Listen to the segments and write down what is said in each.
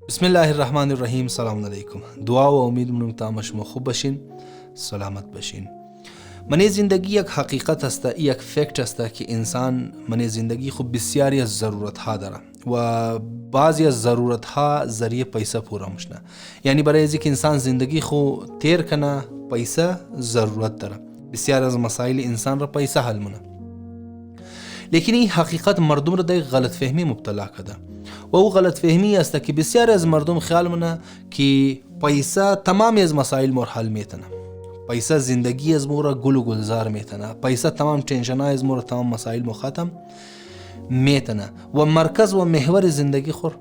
بسم الله الرحمن الرحیم. سلام علیکم. دعا و امید منم تا شما خوب باشین، سلامت باشین. من زندگی یک حقیقت است، یک فکت است که انسان من زندگی خود بسیاری از ضرورت ها داره و بعضی از ضرورت ها ذریعه پیسه پورا میشنه. یعنی برای اینکه انسان زندگی خود تیر کنه پیسه ضرورت داره. بسیار از مسائل انسان را پیسه حل منه. لیکن این حقیقت مردم را در غلط فهمی مبتلا کرده و او غلط فهمی است که بسیار از مردم خیال منه که پیسه تمام از مسائل مور حل میتونه. پیسه زندگی از مورا گل و گلزار میتونه. پیسه تمام تنشن های از مورا تمام مسائل مو ختم میتونه و مرکز و محور زندگی خور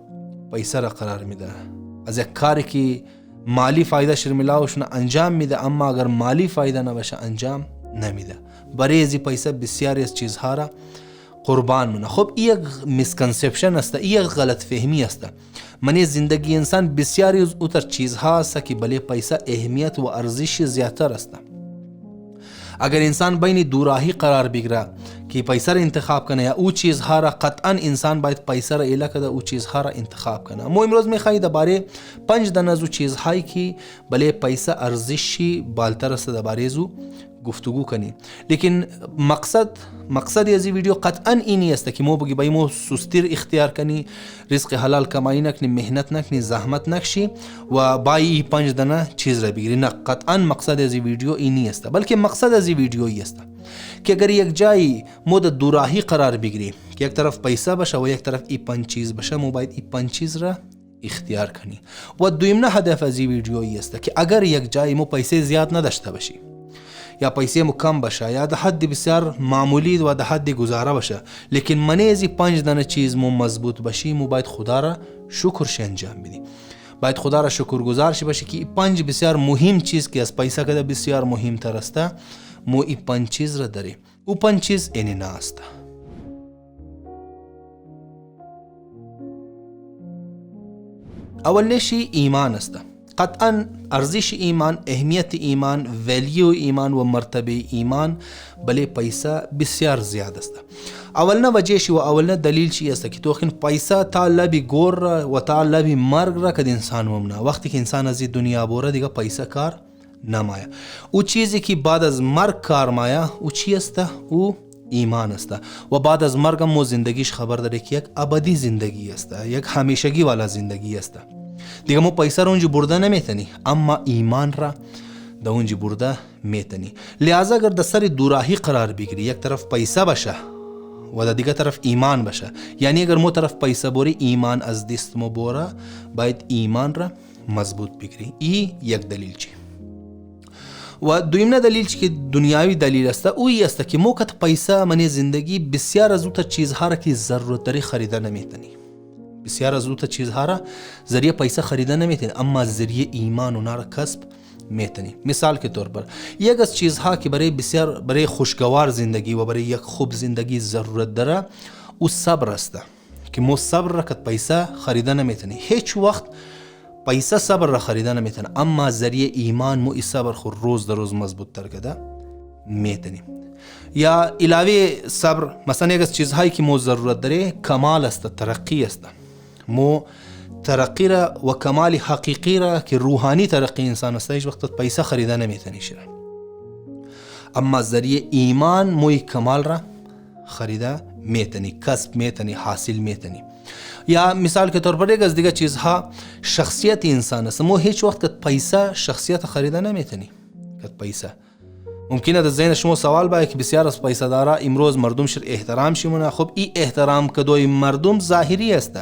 پیسه را قرار میده. از یک کاری که مالی فایده شرملاوشونه انجام میده، اما اگر مالی فایده نباشه انجام نمیده. برای از پیسه بسیاری از چیزها را قربان منه. خب این یک مسکنسپشن است، این یک غلط فهمی است. من زندگی انسان بسیاری از اوتر چیزها است که بله پیسه اهمیت و ارزش زیادتر است. اگر انسان بین دوراهی قرار بگیره که پیسه را انتخاب کنه یا او چیزها را، قطعا انسان باید پیسه را ایله کده او چیزها را انتخاب کنه. ما امروز میخواهی درباره 5 دانه از او چیزهایی که بله پیسه ارزشی بالاتر است درباره ازو گفتگو کنی. لیکن مقصد از این ویدیو قطعا اینی است که ما بگی باید سستیر اختیار کنی، رزق حلال کمایی نکنی، مهنت نکنی، زحمت نکشی و باید 5 دانه چیز را بگیری. نه، قطعا مقصد از این ویدیو اینی است، بلکه مقصد از این ویدیو ای است که اگر یک جایی مود دوراهی قرار بگیری که یک طرف پیسه باشه و یک طرف ای 5 چیز باشه، ما باید ای 5 چیز را اختیار کنی. و دویمنه هدف از این ویدیو ای است که اگر یک جایی ما پیسه زیاد نداشته باشی یا پیسه مو کم باشه یا ده حد بسیار معمولی و ده حد گزاره باشه، لیکن منی از 5 دانه چیز مو مضبوط باشی، مو باید خدا را شکرش انجام بدی. باید خدا را شکرگزار شی باشی که 5 بسیار مهم چیز که از پیسه کده بسیار مهم تر است، مو ای 5 چیز را داری. او 5 چیز اینی نه است. اولش ایمان است. قطعا ارزش ایمان، اهمیت ایمان، ولیو ایمان و مرتبه ایمان بله پیسه بسیار زیاد است. اولنا وجهش و اولنا دلیل چی است که توخین پیسه تا لبی گور و تا لبی مرگ را کد انسان ممنه. وقتی که انسان از دنیا بوره دیگه پیسه کار نمایا. او چیزی که بعد از مرگ کار مایا او چی است؟ او ایمان است. و بعد از مرگ مو زندگیش خبر داره که یک ابدی زندگی است، یک همیشگی والا زندگی است. دیگه مو پیسه رو اونجا برده نمیتنی، اما ایمان را در اونجا برده میتنی. لحاظا اگر در سر دوراهی قرار بگیری، یک طرف پیسه باشه و در دیگه طرف ایمان باشه، یعنی اگر مو طرف پیسه بوری ایمان از دست مو بوره، باید ایمان را مضبوط بگیری. ای یک دلیل چی. و دویمنه دلیل چی که دنیاوی دلیل است، اوی است که مو کت پیسه من زندگی بسیار از اوتا چیزها را که ضرورت داری خریده نمیتنی. بسیار از اوتا چیزها را ذریعه پیسه خریده نمیتنی، اما ذریعه ایمان اونا را کسب میتنی. مثال که طور پر یک از چیزها که برای خوشگوار زندگی و برای یک خوب زندگی ضرورت داره، او صبر است که مو صبر را کت پیسه خریده نمیتنی. هیچ وقت پیسه صبر را خریده نمیتنه، اما ذریعه ایمان مو ای صبر خود روز در روز مضبوط تر کده میتنی. یا علاوه صبر مثلا یک از چیزهایی که مو ضرورت داره کمال است، ترقی است. مو ترقی را و کمال حقیقی را که روحانی ترقی انسان است هیچ وقت پیسه خریده نمیتنی شده، اما ذریعه ایمان موی کمال را خریده میتنی، کسب میتنی، حاصل میتنی. یا مثال که طور پر یک از دیگه چیزها شخصیت انسان است. مو هیچ وقت کت پیسه شخصیت خریده نمیتنی. کت پیسه ممکنه در ذهن شما سوال باید که بسیار از پیسه دارا امروز مردم شر احترام شمونه. خب این احترام کدوی مردم ظاهری است.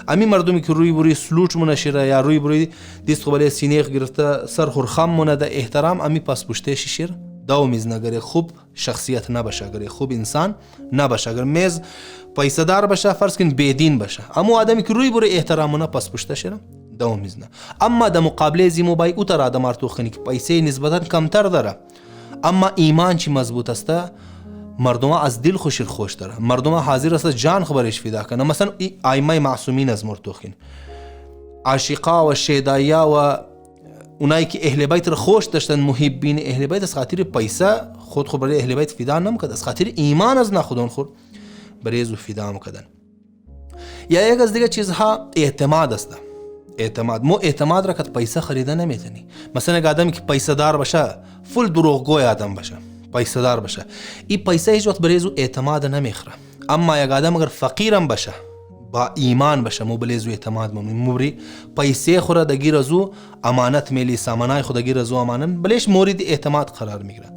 امی مردمی که روی بروی سلوچ منشره یا روی بروی دیست خباله سینیخ گرفته سر خورخم منه ده احترام، امی پس پشتش شیر دو میز نگره خوب شخصیت نباشه، اگر خوب انسان نباشه، اگر میز پیسه دار باشه فرض کن بیدین باشه، اما آدمی که روی بروی احترام منه پس پشتش شیر دو میز نه. اما در مقابله زیمو بای او تر آدم ارتوخنی که پیسه نسبتا کمتر داره، اما ایمان چی مضبوط است، مردم از دل خوش داره، مردم حاضر است جان خبرش فدا کنه. مثلا ائمه معصومین از مرتوخین، عاشقا و شیدایا و اونایی که اهل بیت را خوش داشتن، محبین اهل بیت، از خاطر پیسه خود برای اهل بیت فدا نمیکرد، از خاطر ایمان از نخودون خود برای زو فدا میکردن. یا یک از دیگه چیزها اعتماد است. اعتماد. مو اعتماد را که پیسه خریده نمیتونی. مثلا یک آدمی که پیسه دار باشه، فول دروغگوی آدم باشه، پیسه دار باشه، این پیسه هیچ وقت برای او اعتماد نمیخره. اما یک آدم اگر فقیرم باشه، با ایمان باشه، مو بلی زو اعتماد موری پیسه خوره دگیر از او امانت میلی، سامانای خود دگیر از او امانت بلیش مورد اعتماد قرار میگیره.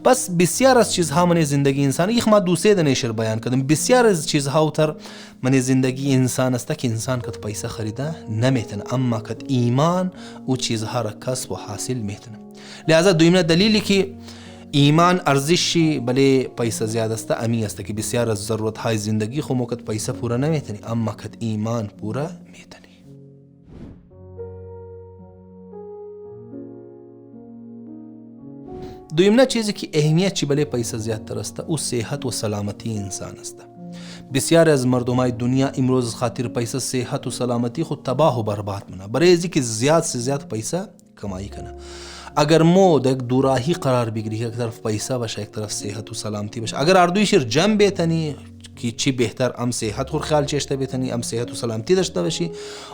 بس بسیار از چیزها من زندگی انسان، یک ما دوسه دنیشر بیان کردم، بسیار از چیزها اوتر من زندگی انسان است که انسان کت پیسه خریده نمیتونه، اما کت ایمان او چیزها را کسب و حاصل میتونه. لذا دویمه دلیلی که ایمان ارزشی بله پیسه زیاد است امی است که بسیار از ضرورت های زندگی خو موقت پیسه پورا نمیتونی، اما کت ایمان پورا میتونی. دویمه چیزی که اهمیت چی بله پیسه زیادتر است او صحت و سلامتی انسان است. بسیار از مردمای دنیا امروز خاطر پیسه صحت و سلامتی خود تباه و برباد منه، برای ازی که زیاد سے زیاد پیسه کمایی کنه. اگر مو یک دوراهی قرار بگیری، یک طرف پیسه باشه یک طرف صحت و سلامتی باشه، اگر اردویشیر جمع بیتنی که چی بهتر ام صحت خور خیال چشته بیتنی، ام صحت و سلامتی داشته باشی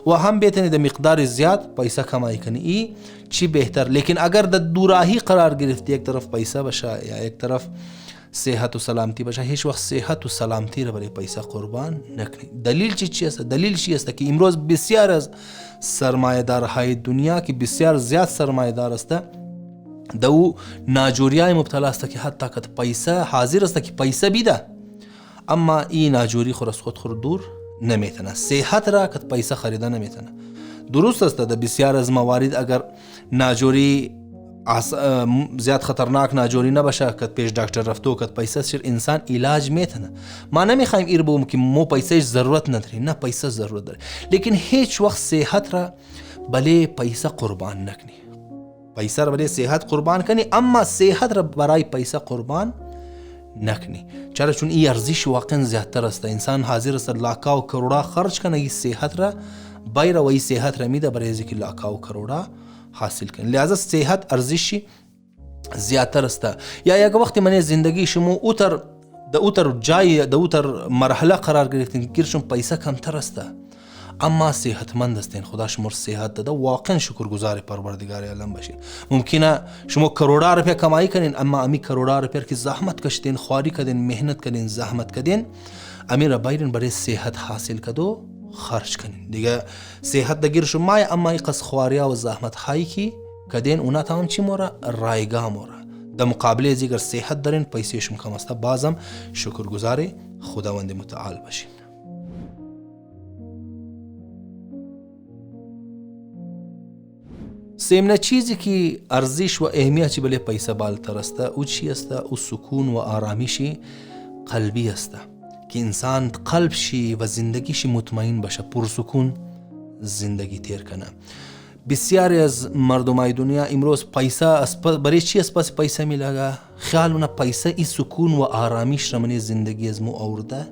و هم بیتنی در مقدار زیاد پیسه کمایی کنی، ای چی بهتر. لیکن اگر در دوراهی قرار گرفتی، یک طرف پیسه باشه یا یک طرف صحت و سلامتی باشه، هیچ وقت صحت و سلامتی را برای پیسه قربان نکنی. دلیل چی است؟ دلیل چی است که امروز بسیار از سرمایه‌دارهای دنیا که بسیار زیاد سرمایه‌دار است، دو ناجوریای مبتلا است که حتی که پیسه حاضر است که پیسه بیده، اما این ناجوری خور از خود خور دور نمیتونه. صحت را که پیسه خریده نمیتونه. درست است در بسیار از موارد اگر ناجوری زیاد خطرناک ناجوری نباشه که پیش دکتر رفتو که پیسه شیر انسان علاج میتونه. ما نمیخوایم ایر بگم که مو پیسه ضرورت نداری، نه پیسه ضرورت داره، لیکن هیچ وقت صحت را بله پیسه قربان نکنی. پیسه را بله صحت قربان کنی، اما صحت را برای پیسه قربان نکنی. چرا؟ چون این ارزش واقعا زیادتر است. انسان حاضر است لاکا و کروڑا خرج کنه این صحت را بایر و این صحت را میده برای اینکه لاکا و کروڑا حاصل کنه. لذا صحت ارزشی زیادتر است. یا یک وقت من زندگی شما اوتر جای د اوتر مرحله قرار گرفتین که شما پیسه کمتر است، اما صحتمند هستین، خدا شما صحت داده، واقعا شکرگزار پروردگار عالم باشین. ممکنه شما کروڑا روپیه کمایی کنین، اما امی کروڑا روپیه که زحمت کشتین، خواری کردین، مهنت کردین، زحمت کردین، امی را باید برای صحت حاصل کدو خرج کنین. دیگه صحت دگیر شما، اما ای قص خواریا و زحمت هایی که کردین اونا تمام چی مورا رایگاه مورا. در مقابل از اگر صحت دارین پیسه شما کم است، بازم شکرگزار خداوند متعال باشین. سیمنه چیزی که ارزش و اهمیتی بله پیسه بالتر است او چی است؟ او سکون و آرامشی قلبی است که انسان قلبشی و زندگیشی مطمئن باشه، پرسکون زندگی تیر کنه. بسیاری از مردمای دنیا امروز پیسه برای چی از پس پیسه میلگه؟ خیال اونا پیسه ای سکون و آرامش را من زندگی از مو آورده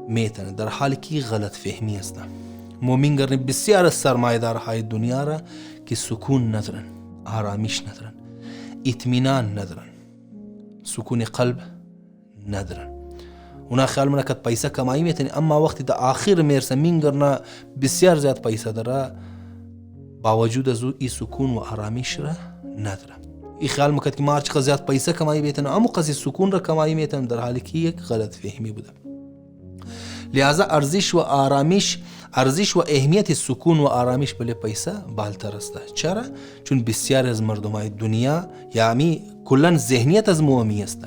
میتونه، در حالی که غلط فهمی است. مومن گرنی بسیار از سرمایه‌دارهای دنیا را که سکون ندارن، آرامش ندارن، اطمینان ندارن، سکون قلب ندارن. اونا خیال منه که پیسه کمایی میتونی، اما وقتی در آخر میرسه مینگرنا بسیار زیاد پیسه داره، با وجود از او ای سکون و آرامش را نداره. ای خیال میکرد که ما چقدر زیاد پیسه کمایی میتونم، اما قضیه سکون را کمایی میتونم، در حالی که یک غلط فهمی بوده. لذا ارزش و اهمیت سکون و آرامش بله پیسه بالتر است. چرا؟ چون بسیار از مردمای دنیا یعنی کلا ذهنیت از مومی است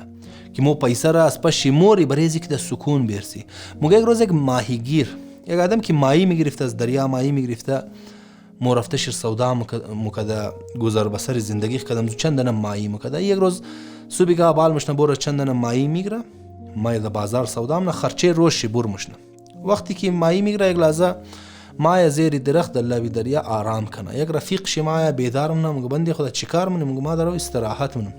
که مو پیسه را از پس شموری برای اینکه در سکون برسی. موقع یک روز یک ماهیگیر، یک آدم که ماهی میگرفته، از دریا ماهی میگرفته، مو رفته شیر سودا مکده گذر بسر زندگی کدام چندن ماهی مکده. یک روز صبح که بال مشنه بور چندن ماهی میگره، ماهی در بازار سودا من خرچه روش بور مشنه. وقتی که ماهی میگره یک لحظه ماهی زیر درخت در لبی دریا آرام کنه. یک رفیق شی ماهی بیدار منم، مگه بندی خدا چیکار منم؟ مگه ما درو استراحت منم.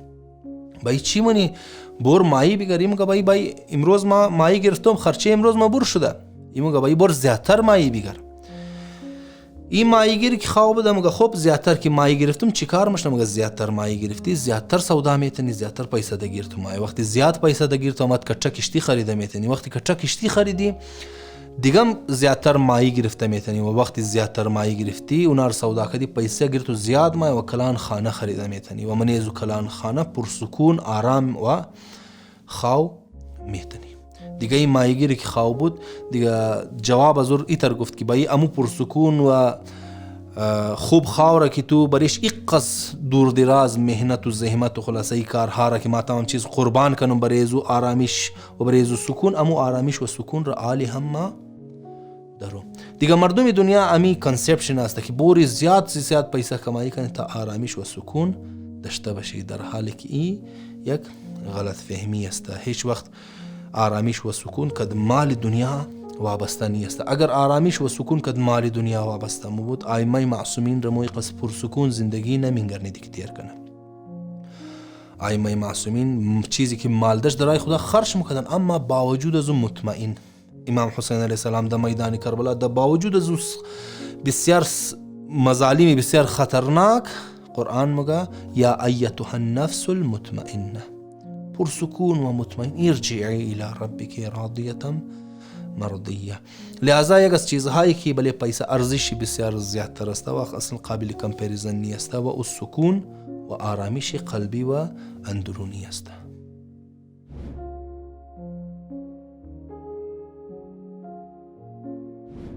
بای چی منی؟ بور ماهی بگیری. مگه بای امروز ما ماهی گرفتم، خرچه امروز ما بور شده. مگه بای بور زیادتر ماهی بگیر. این ماهیگیری که خواب بده، مگه خوب زیادتر که ماهی گرفتم چیکار مشنم؟ مگه زیادتر ماهی گرفتی زیادتر سودا میتونی، زیادتر پیسه دگیر تو ماهی. وقتی زیاد پیسه دگیر تو آمد کچا کشتی خریده میتونی. وقتی کچا کشتی خریدی دیگه زیادتر مایه گرفته میتونی و وقتی زیادتر مایه گرفتی اونار سودا کردی پیسه گرفت و زیاد مایه و کلان خانه خریده میتونی و منیز و کلان خانه پرسکون آرام و خاو میتونی. دیگه این مایگیری که خواهد بود دیگه جواب از اور ایتر گفت که بایی امو پرسکون و خوب خواهره که تو بریش اقص دور دراز مهنت و زحمت و خلاصه ای کارها را که ما تمام چیز قربان کنم بریزو آرامیش و بریزو سکون، امو آرامیش و سکون را آلی هم ما درو. دیگه مردم دنیا امی کنسپشن است که بوری زیاد پیسه کمایی کنه تا آرامیش و سکون داشته باشی، در حالی که این یک غلط فهمی است. هیچ وقت آرامیش و سکون کد مال دنیا وابسته نیست. اگر آرامیش و سکون کد مال دنیا وابسته بود ائمه معصومین رموی قص پر سکون زندگی نمیگرنی دیکتیر کنه. ائمه معصومین چیزی که مال داشت درای خدا خرج میکردن، اما باوجود از مطمئن. امام حسین علیه السلام در میدان کربلا در باوجود از بسیار مظالم بسیار خطرناک قرآن میگه یا ایتها النفس المطمئنه، پر سکون و مطمئن، ارجعی الى ربک راضیه مرضیه. لہذا یک از چیزهایی که بله پیسه ارزشی بسیار زیادتر است و اصلا قابل کمپریزن نیست و او سکون و آرامش قلبی و اندرونی است.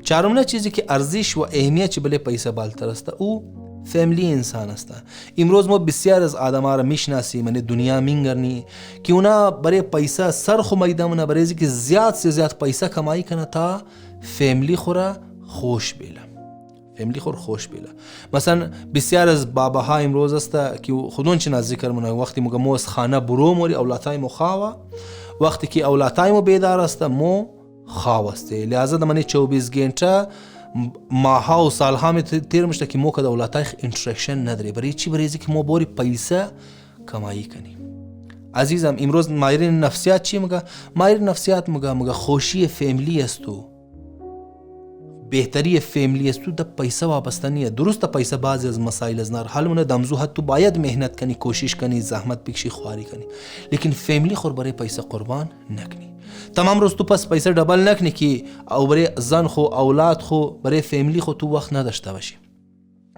چهارمین چیزی که ارزش و اهمیت بله پیسه بالتر است او فامیلی انسان است. امروز ما بسیار از آدم‌ها را میشناسیم، من دنیا می‌گرنی که اونا برای پیسه سرخ و میدمونه، برای اینکه زیاد سے زیاد پیسه کمایی کنه تا فامیلی خورا خوش بیله، فامیلی خور خوش بیله. مثلا بسیار از باباها امروز است که خودون چه ذکر منه وقتی میگه مو از خانه برو موری اولادای مو خواوا، وقتی که اولادای مو بیدار است مو خواوسته. لہذا د منی 24 گنټه ماها و سالها می تیر میشه که مو که دولتای انتراکشن نداری. برای چی؟ برای اینکه مو بوری پیسه کمایی کنیم. عزیزم امروز ماهرین نفسیات چی میگه؟ ماهرین نفسیات میگه خوشی فامیلی است تو بهتری فامیلی است تو د پیسه وابسته نیه. درسته پیسه بعضی از مسائل از نار حل مونه دمزو حد تو باید مهنت کنی، کوشش کنی، زحمت بکشی، خواری کنی، لیکن فامیلی خور برای پیسه قربان نکنی. تمام روز تو پس پیسه ڈبل نکنی که او برای زن خو اولاد خو برای فامیلی خو تو وقت نداشته باشی،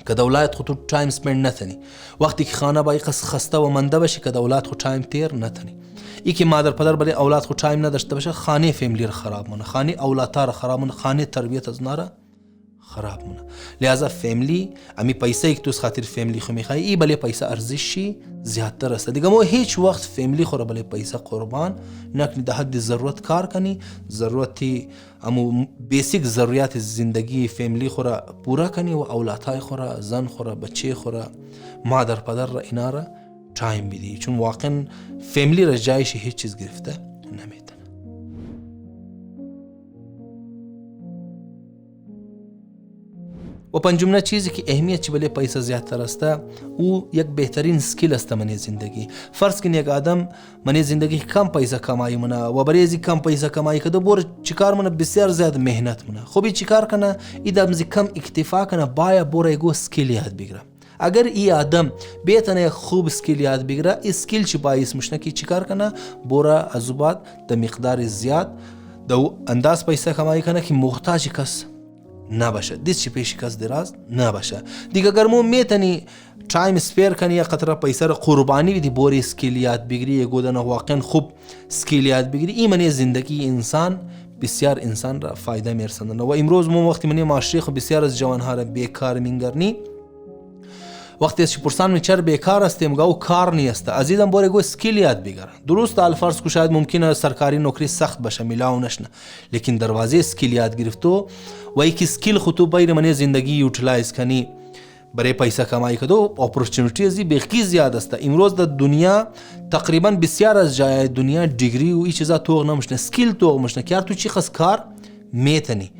که اولاد خو تو تایم سپند نتنی. وقتی که خانه با قص خسته و منده باشی که اولاد خو تایم تیر نتنی. ای که مادر پدر برای اولاد خو تایم نداشته باشه خانه فامیلی را خراب مونه، خانه اولاد را خراب مونه، خانه تربیت از ناره خراب مونه. لہذا فامیلی امی پیسه یک توس خاطر فامیلی خو میخوای ای بله پیسه ارزشی زیادتر است. دیگه مو هیچ وقت فامیلی خو را بله پیسه قربان نکنی، در حد ضرورت کار کنی، ضرورتی امو بیسیک ضروریات زندگی فامیلی خو را پورا کنی و اولادهای خو را، زن خو را، بچه خو را، مادر پدر را اینا را تایم بدی، چون واقعا فامیلی را جایش هیچ چیز گرفته نمیتونه. و پنجمین چیزی که اهمیت چی بله پیسه زیادتر است او یک بهترین سکیل است منی زندگی. فرض کن یک آدم منی زندگی کم پیسه کمایی مونه و برای از کم پیسه کمایی کده بور چیکار مونه بسیار زیاد مهنت مونه. خوبی چیکار کنه ایدم زی کم اکتفا کنه باید بور ایگو سکیل یاد بگیره. اگر ای آدم بیتنه خوب سکیل یاد بگیره اسکیل چی باعث میشه که چیکار کنه بورا از بعد د مقدار زیاد دو انداز پیسه کمایی کنه که محتاج کس نباشه، دست چی پیش کس دراز نباشه. دیگه اگر مو میتونی تایم سپیر کنی یا قطره پیسه را قربانی بدی بوری سکیل یاد بگیری یا گودن واقعا خوب سکیل یاد بگیری، این منی زندگی انسان بسیار انسان را فایده میرسندن. و امروز مو وقتی منی معاشره خو بسیار از جوانها را بیکار میگرنی، وقتی از پرسان می چرا بیکار هستیم گاو کار نیست. عزیزم بوره گو اسکیل یاد بگیر. درست الفرض کو شاید ممکنه سرکاری نوکری سخت باشه میلاو نشنه، لیکن دروازه اسکیل یاد گرفتو و یک اسکیل خودتو بیر منی زندگی یوتیلایز کنی برای پیسه کمایی کدو اپورتونیتیز بخی زیاد است. امروز در دنیا تقریبا بسیار از جای دنیا دیگری و این چیزا توغ نمشنه، اسکیل توغ مشنه که تو چی خاص کار میتنی،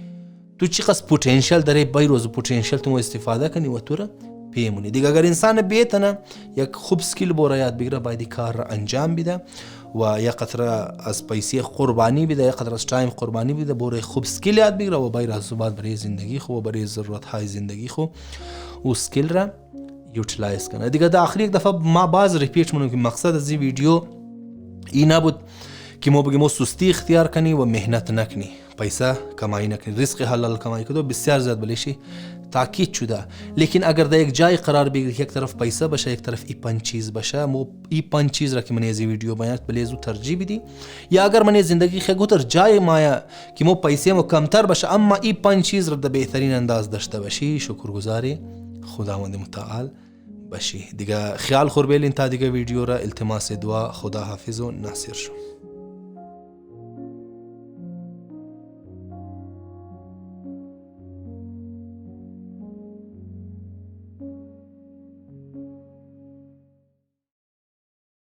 تو چی خاص پتانسیل داره بیروز پتانسیل تو استفاده کنی و تو پیمونی. دیگه اگر انسان بیتنه یک خوب سکیل بوره یاد بگیره باید کار را انجام بده و یک قطره از پیسه قربانی بده، یک قطره از تایم قربانی بده، بوره خوب سکیل یاد بگیره و باید از بعد برای زندگی خو و برای ضرورت های زندگی خو او سکیل را یوتیلایز کنه. دیگه در آخری یک دفعه ما باز ریپیت مونم که مقصد از این ویدیو این نبود که ما بگیم ما سستی اختیار کنی و مهنت نکنی، پیسه کمایی نکنی، رزق حلال کمایی کنی، بسیار زیاد بلیشی تاکید شده. لیکن اگر در یک جای قرار بگیری که یک طرف پیسه باشه یک طرف ای 5 چیز باشه، مو ای 5 چیز را که من از ویدیو بیان بلیزو ترجیح بدی، یا اگر من زندگی خود در جای مایا که مو پیسه مو کمتر باشه اما ای 5 چیز را در بهترین انداز داشته باشی، شکرگزاری خداوند متعال باشی. دیگه خیال خور بیلین تا دیگه ویدیو را. التماس دعا. خدا حافظ و ناصر شو.